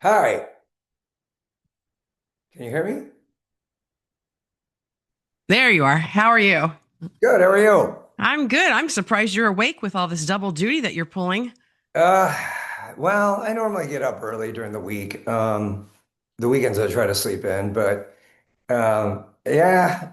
Hi, can you hear me? There you are. How are you? Good, how are you? I'm good. I'm surprised you're awake with all this double duty that you're pulling. Uh, well, I normally get up early during the week. The weekends I try to sleep in, but yeah,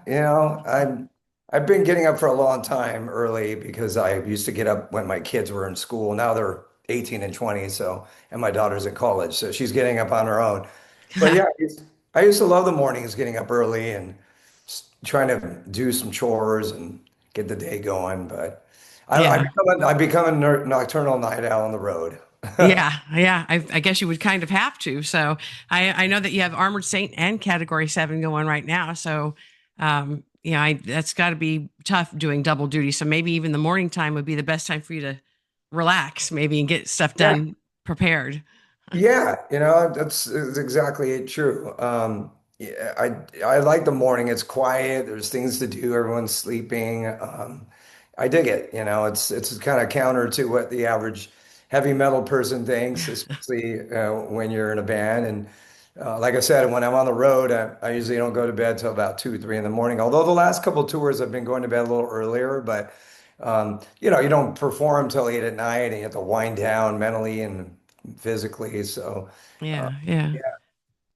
I've been getting up for a long time early because I used to get up when my kids were in school. Now they're 18 and 20, so and my daughter's in college, so she's getting up on her own. But yeah, I used to love the mornings, getting up early and trying to do some chores and get the day going. But Yeah. I become a nocturnal night owl on the road. Yeah. I guess you would kind of have to. So I know that you have Armored Saint and Category 7 going right now. So, that's got to be tough doing double duty. So maybe even the morning time would be the best time for you to relax, maybe, and get stuff Yeah, done prepared. yeah, that's exactly true. Yeah, I like the morning. It's quiet. There's things to do. Everyone's sleeping. I dig it. It's kind of counter to what the average heavy metal person thinks, especially when you're in a band. And like I said, when I'm on the road, I usually don't go to bed till about 2, 3 in the morning. Although the last couple of tours, I've been going to bed a little earlier, but you don't perform till 8 at night, and you have to wind down mentally and physically. So, uh, Yeah. yeah,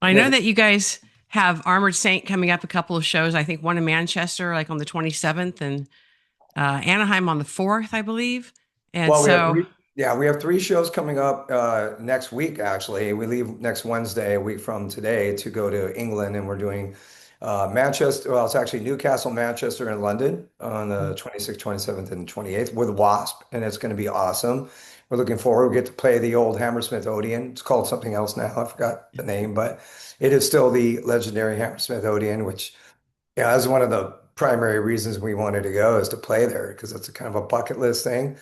I and know it's, that you guys have Armored Saint coming up a couple of shows. I think one in Manchester, like on the 27th, and Anaheim on the 4th, I believe. And well, so, we have three shows coming up next week, actually. We leave next Wednesday, a week from today, to go to England, and we're doing Manchester. Well, it's actually Newcastle, Manchester, and London on the 26th, 27th, and 28th with Wasp, and it's going to be awesome. We're looking forward. We get to play the old Hammersmith Odeon. It's called something else now. I forgot the name, but it is still the legendary Hammersmith Odeon, which yeah, that's one of the primary reasons we wanted to go is to play there because it's a kind of a bucket list thing.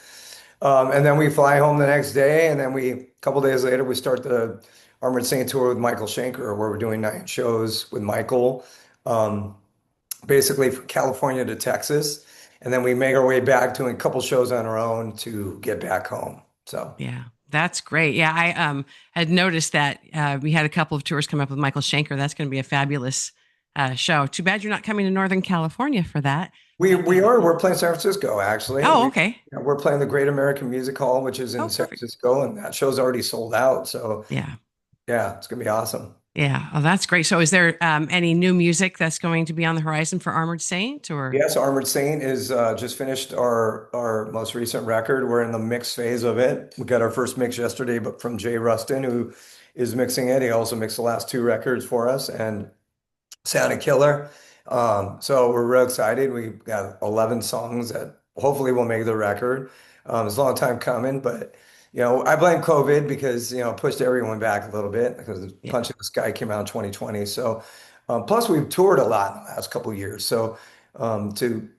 And then we fly home the next day, and then a couple days later, we start the Armored Saint tour with Michael Schenker, where we're doing 9 shows with Michael, um, basically from California to Texas, and then we make our way back doing a couple shows on our own to get back home. So yeah, that's great. Yeah, I had noticed that we had a couple of tours come up with Michael Schenker. That's going to be a fabulous show. Too bad you're not coming to Northern California for that. But we're playing San Francisco actually. oh, okay. We're playing the Great American Music Hall, which is Oh, in San perfect. Francisco, and that show's already sold out. So Yeah. yeah, it's gonna be awesome. Yeah. Oh, that's great. So, is there any new music that's going to be on the horizon for Armored Saint or? Yes, Armored Saint is just finished our most recent record. We're in the mix phase of it. We got our first mix yesterday, but from Jay Rustin, who is mixing it. He also mixed the last two records for us and sounded killer. So we're real excited. We got 11 songs that hopefully will make the record. It's a long time coming, but I blame COVID because it pushed everyone back a little bit because Yeah. Punch in the Sky came out in 2020. So plus we've toured a lot in the last couple of years. So to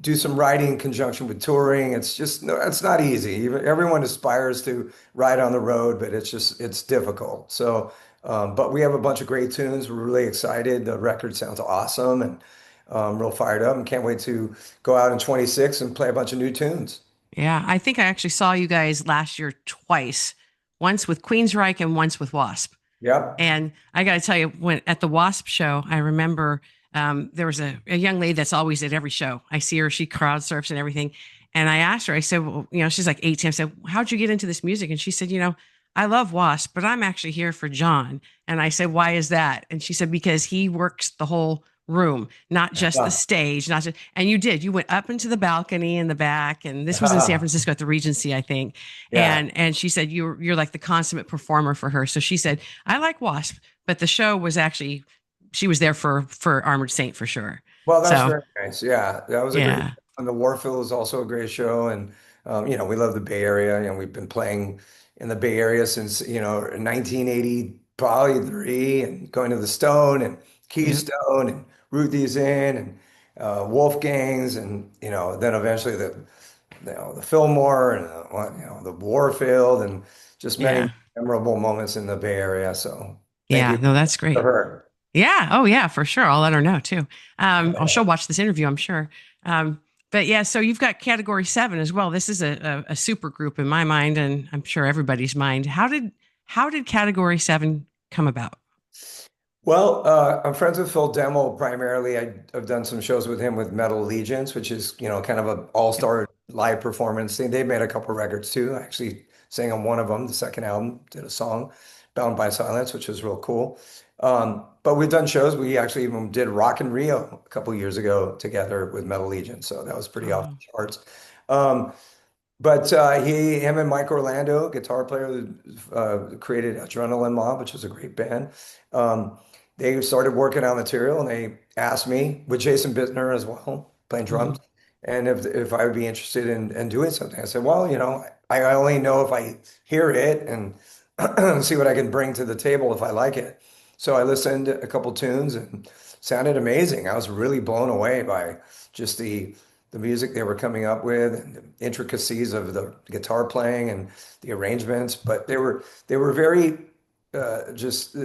do some writing in conjunction with touring. It's just no, it's not easy. Everyone aspires to ride on the road, but it's difficult. So, but we have a bunch of great tunes. We're really excited. The record sounds awesome and real fired up, and can't wait to go out in 26 and play a bunch of new tunes. Yeah. I think I actually saw you guys last year twice, once with Queensryche and once with Wasp. Yep. And I got to tell you, when at the Wasp show, I remember there was a young lady that's always at every show. I see her, she crowd surfs and everything. And I asked her, I said, well, she's like 18. I said, how'd you get into this music? And she said, I love Wasp, but I'm actually here for John. And I said, why is that? And she said, because he works the whole room, not just the stage, not just, and you did, you went up into the balcony in the back. And this was in San Francisco at the Regency, I think. Yeah. And she said, you're like the consummate performer for her. So she said, I like Wasp, but the show was actually she was there for Armored Saint for sure. Well, that's So very nice. Yeah, that was a great. yeah, And the Warfield is also a great show, and we love the Bay Area. We've been playing in the Bay Area since 1980, probably three, and going to the Stone and yep, Keystone and Ruthie's Inn and Wolfgang's, and then eventually the Fillmore and the Warfield, and just many yeah, memorable moments in the Bay Area. So thank yeah. you No, that's to great. her. Yeah. Oh, yeah, for sure. I'll let her know too. She'll watch this interview, I'm sure. Um, but yeah, so you've got Category 7 as well. This is a super group in my mind, and I'm sure everybody's mind. How did Category 7 come about? Well, I'm friends with Phil Demmel primarily. I've done some shows with him with Metal Allegiance, which is, kind of an Yep. all-star live performance thing. They made a couple records too. I actually sang on one of them, the second album, did a song, Bound by Silence, which was real cool. But we've done shows. We actually even did Rock in Rio a couple years ago together with Metal Allegiance. So that was pretty off Oh, the charts. Um, but him and Mike Orlando, guitar player, created Adrenaline Mob, which was a great band. Um, they started working on material, and they asked me with Jason Bittner as well, playing mhm. drums, and if I would be interested in doing something. I said, well, I only know if I hear it and see what I can bring to the table if I like it. So I listened to a couple tunes and sounded amazing. I was really blown away by just the music they were coming up with and the intricacies of the guitar playing and the arrangements. But they were very just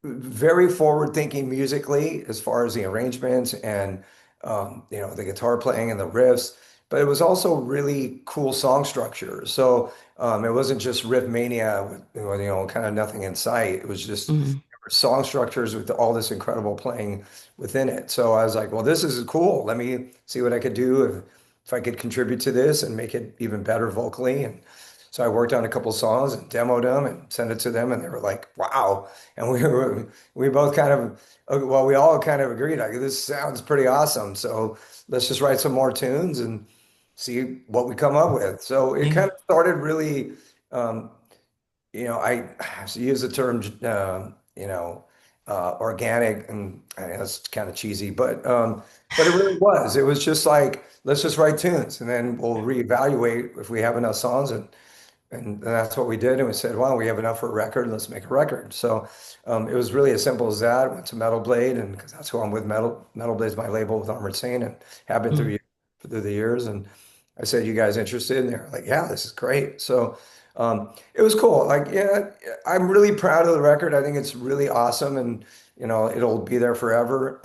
very forward thinking musically as far as the arrangements and the guitar playing and the riffs. But it was also really cool song structure. So it wasn't just riff mania with kind of nothing in sight. It was just Mhm. song structures with all this incredible playing within it. So I was like, well, this is cool. Let me see what I could do if I could contribute to this and make it even better vocally. And so I worked on a couple songs and demoed them and sent it to them, and they were like, wow. And we both kind of well, we all kind of agreed like this sounds pretty awesome. So let's just write some more tunes and see what we come up with. So it Yeah. kind of started really um, I use the term, organic, and I know it's kind of cheesy, but it really was. It was just like, let's just write tunes, and then we'll reevaluate if we have enough songs, and that's what we did. And we said, well, we have enough for a record, let's make a record. So it was really as simple as that. Went to Metal Blade, and because that's who I'm with, Metal Blade's my label with Armored Saint, and have been Mhm. through the years. And I said, you guys interested? And they're like, yeah, this is great. So it was cool. Like, yeah, I'm really proud of the record. I think it's really awesome, and it'll be there forever.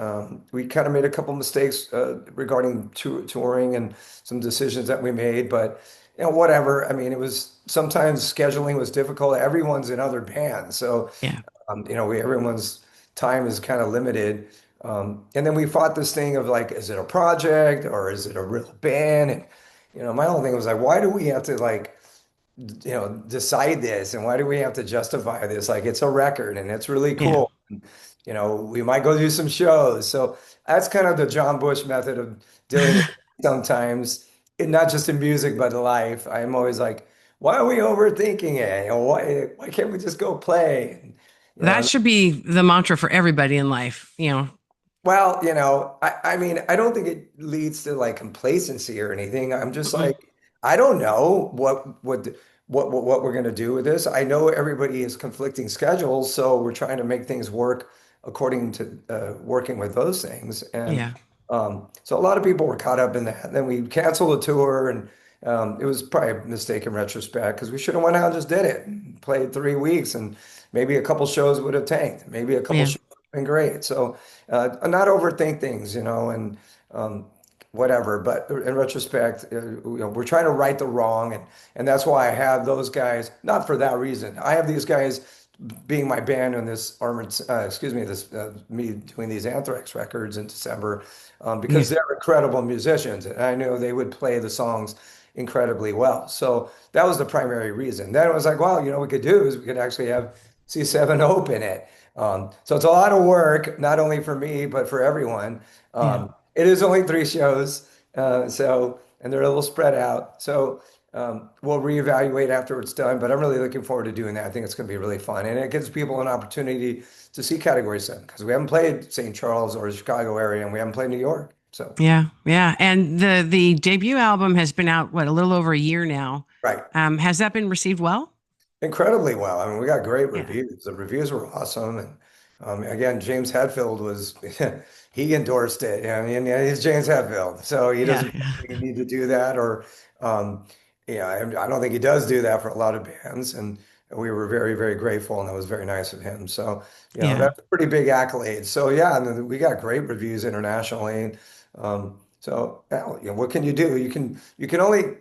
We kind of made a couple mistakes regarding touring and some decisions that we made, but whatever. I mean, it was sometimes scheduling was difficult. Everyone's in other bands, so Yeah. everyone's time is kind of limited. And then we fought this thing of like, is it a project or is it a real band? And my whole thing was like, why do we have to like decide this, and why do we have to justify this? Like, it's a record and it's really Yeah. cool. We might go do some shows. So that's kind of the John Bush method of dealing with it sometimes, and not just in music, but in life. I'm always like, why are we overthinking it? Why can't we just go play? And, you That know, should be the mantra for everybody in life, you know. well, I mean, I don't think it leads to like complacency or anything. I'm just Mm-mm. like, I don't know what we're gonna do with this. I know everybody has conflicting schedules, so we're trying to make things work according to working with those things. And Yeah. so a lot of people were caught up in that. And then we canceled the tour, and it was probably a mistake in retrospect because we should have went out and just did it, and played 3 weeks, and maybe a couple shows would have tanked. Maybe a couple Yeah. shows would have been great. So not overthink things, and um, whatever. But in retrospect, we're trying to right the wrong, and that's why I have those guys. Not for that reason. I have these guys being my band in this this me doing these Anthrax records in December, Yeah. because they're incredible musicians, and I knew they would play the songs incredibly well. So that was the primary reason. Then it was like, well, what we could do is we could actually have C7 open it. So it's a lot of work, not only for me, but for everyone. Yeah. It is only 3 shows, and they're a little spread out. So we'll reevaluate after it's done, but I'm really looking forward to doing that. I think it's going to be really fun, and it gives people an opportunity to see Category 7 because we haven't played St. Charles or the Chicago area, and we haven't played New York. So, Yeah. Yeah. And the debut album has been out, what, a little over a year now. right. Has that been received well? Incredibly well. I mean, we got great Yeah. reviews. The reviews were awesome. And again, James Hetfield was, he endorsed it. I mean, yeah, he's James Hetfield. So he Yeah. doesn't really need to do that. Or, yeah, I don't think he does do that for a lot of bands. And we were very, very grateful. And that was very nice of him. So, Yeah. that's a pretty big accolade. So, yeah, and then we got great reviews internationally. So, yeah, what can you do? You can only,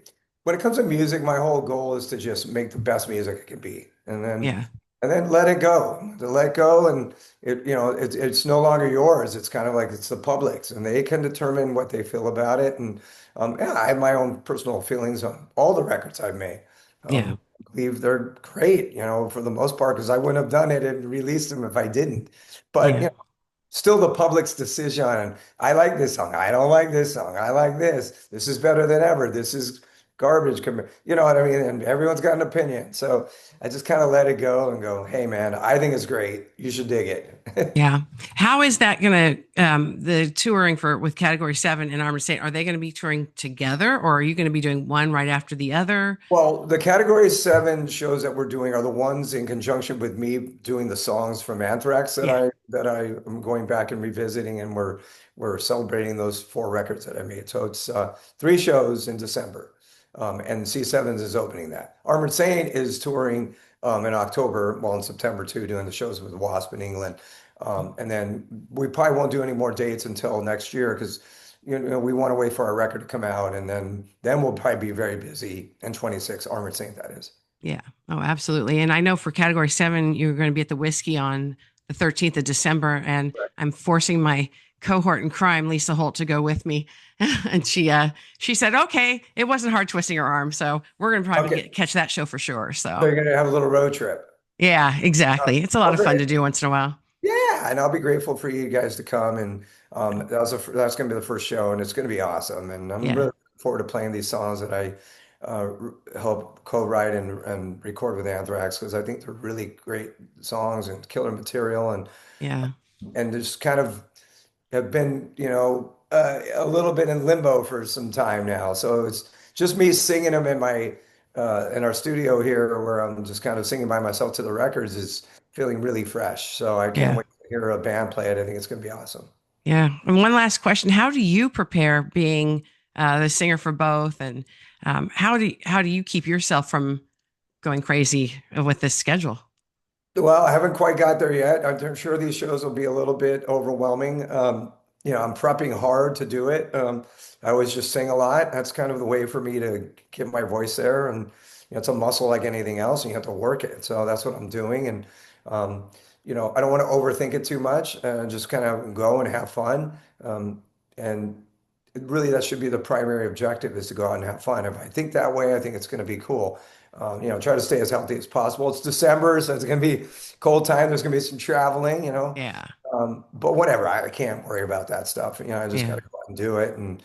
when it comes to music, my whole goal is to just make the best music it can be, Yeah. and then let it go. To let go, and it's no longer yours. It's kind of like it's the public's, and they can determine what they feel about it. And yeah, I have my own personal feelings on all the records I've made. Yeah. I believe they're great, for the most part, because I wouldn't have done it and released them if I didn't. But Yeah. still the public's decision on, I like this song, I don't like this song, I like this is better than ever, this is garbage, you know what I mean? And everyone's got an opinion. So I just kind of let it go and go, hey man, I think it's great. You should dig it. Yeah. How is that going to, the touring for with Category 7 and Armored Saint, are they going to be touring together or are you going to be doing one right after the other? Well, the Category 7 shows that we're doing are the ones in conjunction with me doing the songs from Anthrax that Yeah. I am going back and revisiting, and we're celebrating those 4 records that I made. So it's 3 shows in December, and C7's is opening that. Armored Saint is touring in October, well in September too, doing the shows with Wasp in England, and then we probably won't do any more dates until next year because we want to wait for our record to come out, and then we'll probably be very busy in 26, Armored Saint, that is. Yeah. Oh, absolutely. And I know for Category 7, you're going to be at the Whiskey on the 13th of December, and Right. I'm forcing my cohort in crime, Lisa Holt, to go with me. And she said, okay, it wasn't hard twisting her arm. So we're going to probably Okay. catch that show for sure. So So you're gonna have a little road trip. yeah, exactly. It's a lot Well, of fun great. to do once in a while. Yeah, and I'll be grateful for you guys to come, and that's gonna be the first show, and it's gonna be awesome. And I'm Yeah. really looking forward to playing these songs that I help co-write and record with Anthrax because I think they're really great songs and killer material, Yeah. and just kind of have been, a little bit in limbo for some time now. So it's just me singing them in our studio here, where I'm just kind of singing by myself to the records, is feeling really fresh. So I can't Yeah. wait to hear a band play it. I think it's going to be awesome. Yeah. And one last question: how do you prepare being the singer for both, and how do you keep yourself from going crazy with this schedule? Well, I haven't quite got there yet. I'm sure these shows will be a little bit overwhelming. I'm prepping hard to do it. I always just sing a lot. That's kind of the way for me to get my voice there. And it's a muscle like anything else, and you have to work it. So that's what I'm doing. And I don't want to overthink it too much. Just kind of go and have fun. And really, that should be the primary objective, is to go out and have fun. If I think that way, I think it's going to be cool. Try to stay as healthy as possible. It's December, so it's going to be cold time. There's going to be some traveling. Yeah. But whatever, I can't worry about that stuff. I just got Yeah. to go out and do it, and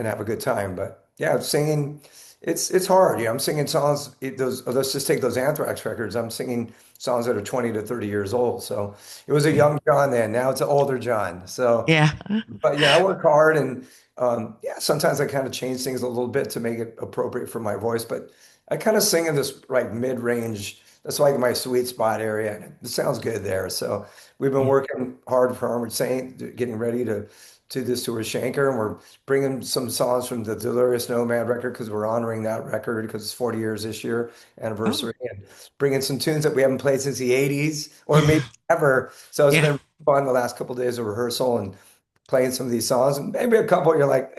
have a good time. But yeah, singing, it's hard. I'm singing songs. Let's just take those Anthrax records. I'm singing songs that are 20 to 30 years old. So it was a Yeah. young John then. Now it's an older John. So, Yeah. but yeah, I work hard, and yeah, sometimes I kind of change things a little bit to make it appropriate for my voice. But I kind of sing in this like mid-range. That's like my sweet spot area, and it sounds good there. So we've been Yeah. working hard for Armored Saint, getting ready to do this tour with Shanker, and we're bringing some songs from the Delirious Nomad record because we're honoring that record because it's 40 years this year Oh. anniversary, and bringing some tunes that we haven't played since the 80s or maybe ever. So it's Yeah. been fun the last couple of days of rehearsal and playing some of these songs, and maybe a couple you're like,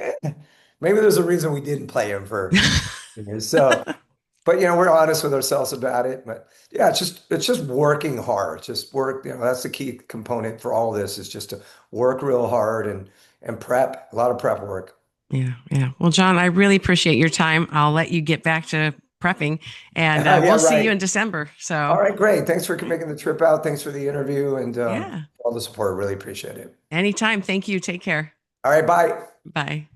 maybe there's a reason we didn't play them for years. So. But we're honest with ourselves about it. But yeah, it's just working hard. Just work, that's the key component for all this, is just to work real hard and prep, a lot of prep work. Yeah. Yeah. Well, John, I really appreciate your time. I'll let you get back to prepping, and Yeah, we'll see you right. in December. All So right, great. Thanks for making the trip out. Thanks for the interview and yeah, all the support. Really appreciate it. anytime. Thank you. Take care. All right, bye. Bye.